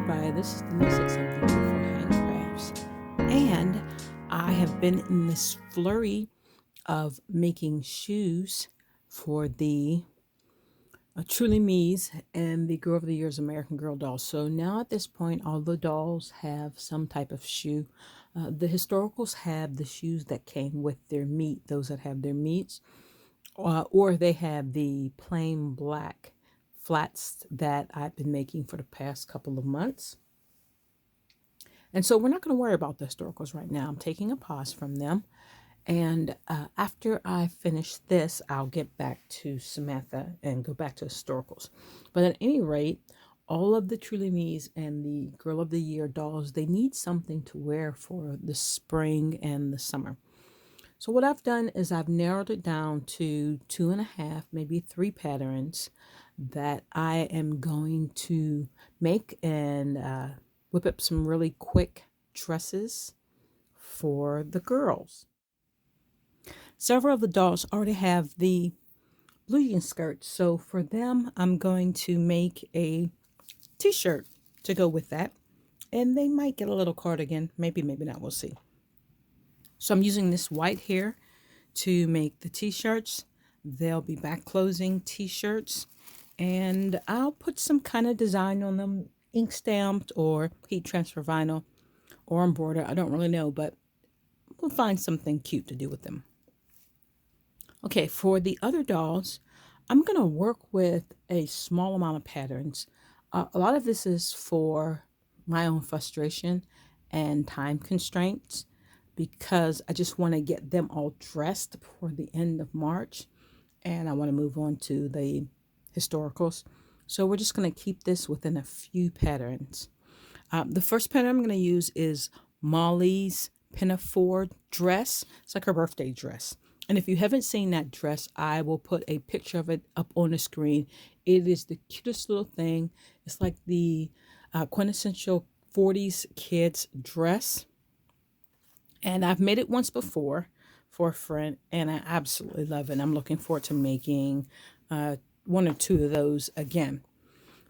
everybody, this is Denise at Something New for Handcrafts, and I have been in this flurry of making shoes for the Truly Me's and the Girl of the Year's American Girl doll. So now at this point, all the dolls have some type of shoe. The historicals have the shoes that came with their meat, those that have their meats, or they have the plain black flats that I've been making for the past couple of months. And so we're not going to worry about the historicals right now. I'm taking a pause from them. And after I finish this, I'll get back to Samantha and go back to historicals. But at any rate, all of the Truly Me's and the Girl of the Year dolls, they need something to wear for the spring and the summer. So what I've done is I've narrowed it down to 2.5, maybe 3 patterns that I am going to make and whip up some really quick dresses for the girls. Several of the dolls already have the blue jean skirts, so for them I'm going to make a t-shirt to go with that, and they might get a little cardigan, maybe not, we'll see. So I'm using this white here to make the t-shirts. They'll be back closing t-shirts, and I'll put some kind of design on them, ink stamped or heat transfer vinyl or embroider. I don't really know, but we'll find something cute to do with them. Okay, for the other dolls, I'm going to work with a small amount of patterns. A lot of this is for my own frustration and time constraints, because I just want to get them all dressed before the end of March, and I want to move on to the historicals. So we're just going to keep this within a few patterns. The first pattern I'm going to use is Molly's pinafore dress. It's like her birthday dress. And if you haven't seen that dress, I will put a picture of it up on the screen. It is the cutest little thing. It's like the quintessential 40s kids dress. And I've made it once before for a friend, and I absolutely love it. I'm looking forward to making 1 or 2 of those again.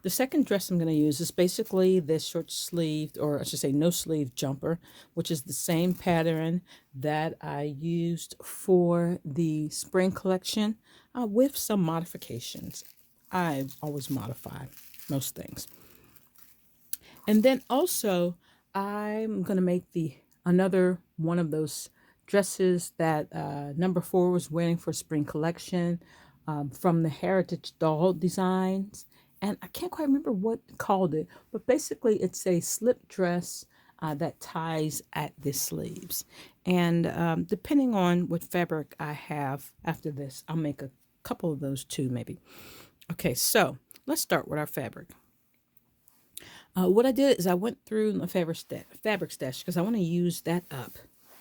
The second dress I'm going to use is basically this short sleeved, or I should say no sleeve jumper, which is the same pattern that I used for the spring collection with some modifications. I always modify most things. And then also I'm going to make another one of those dresses that number 4 was wearing for spring collection from the Heritage Doll Designs. And I can't quite remember what called it, but basically it's a slip dress that ties at the sleeves. And depending on what fabric I have after this, I'll make a couple of those too, maybe. Okay, so let's start with our fabric. What I did is I went through the fabric stash because I want to use that up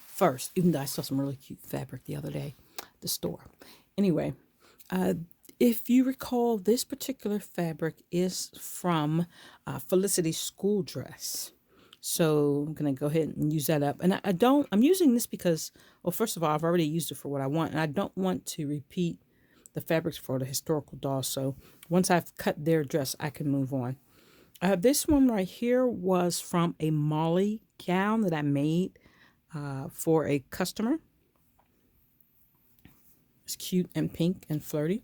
first, even though I saw some really cute fabric the other day at the store. Anyway, if you recall, this particular fabric is from Felicity's school dress. So I'm going to go ahead and use that up. And I'm using this because, well, first of all, I've already used it for what I want, and I don't want to repeat the fabrics for the historical dolls. So once I've cut their dress, I can move on. This one right here was from a Molly gown that I made for a customer. It's cute and pink and flirty.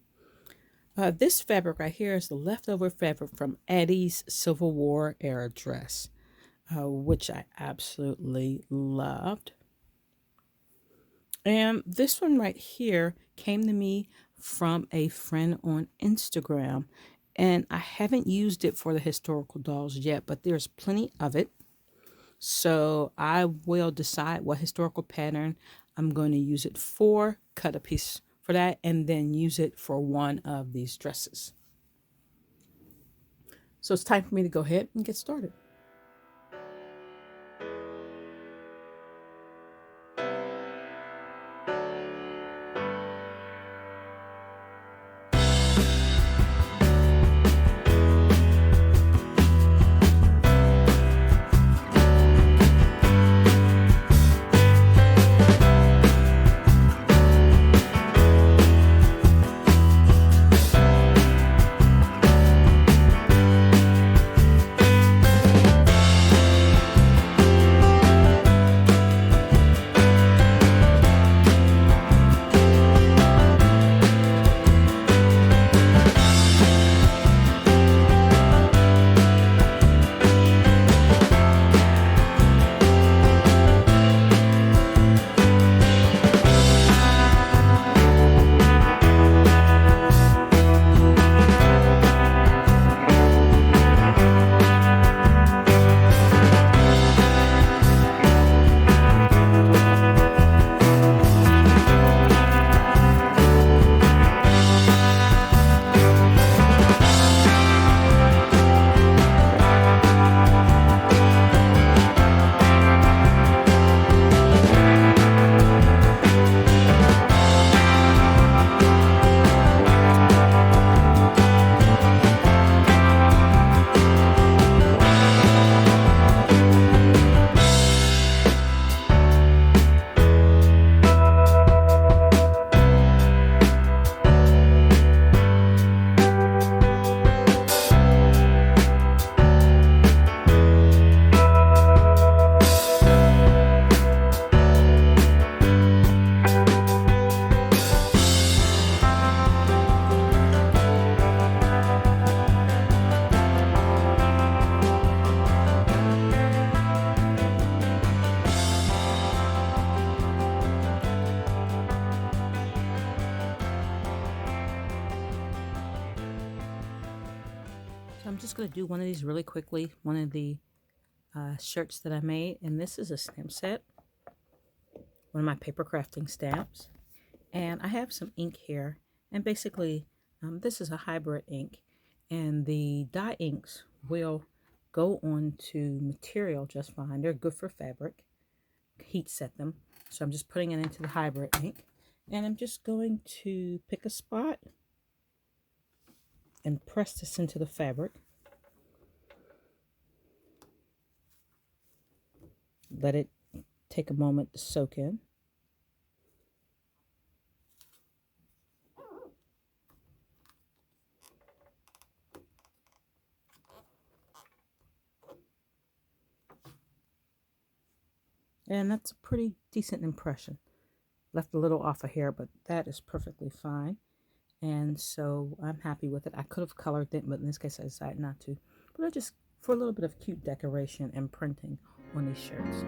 This fabric right here is the leftover fabric from Eddie's Civil War era dress, which I absolutely loved. And this one right here came to me from a friend on Instagram, and I haven't used it for the historical dolls yet, but there's plenty of it. So I will decide what historical pattern I'm going to use it for, cut a piece for that, and then use it for one of these dresses. So it's time for me to go ahead and get started. So I'm just going to do one of these really quickly, one of the shirts that I made. And this is a stamp set, one of my paper crafting stamps. And I have some ink here. And basically, this is a hybrid ink. And the dye inks will go onto material just fine. They're good for fabric. Heat set them. So I'm just putting it into the hybrid ink. And I'm just going to pick a spot and press this into the fabric. Let it take a moment to soak in. And that's a pretty decent impression. Left a little off of here, but that is perfectly fine. And so I'm happy with it. I could have colored it, but in this case I decided not to. But I just, for a little bit of cute decoration and printing on these shirts.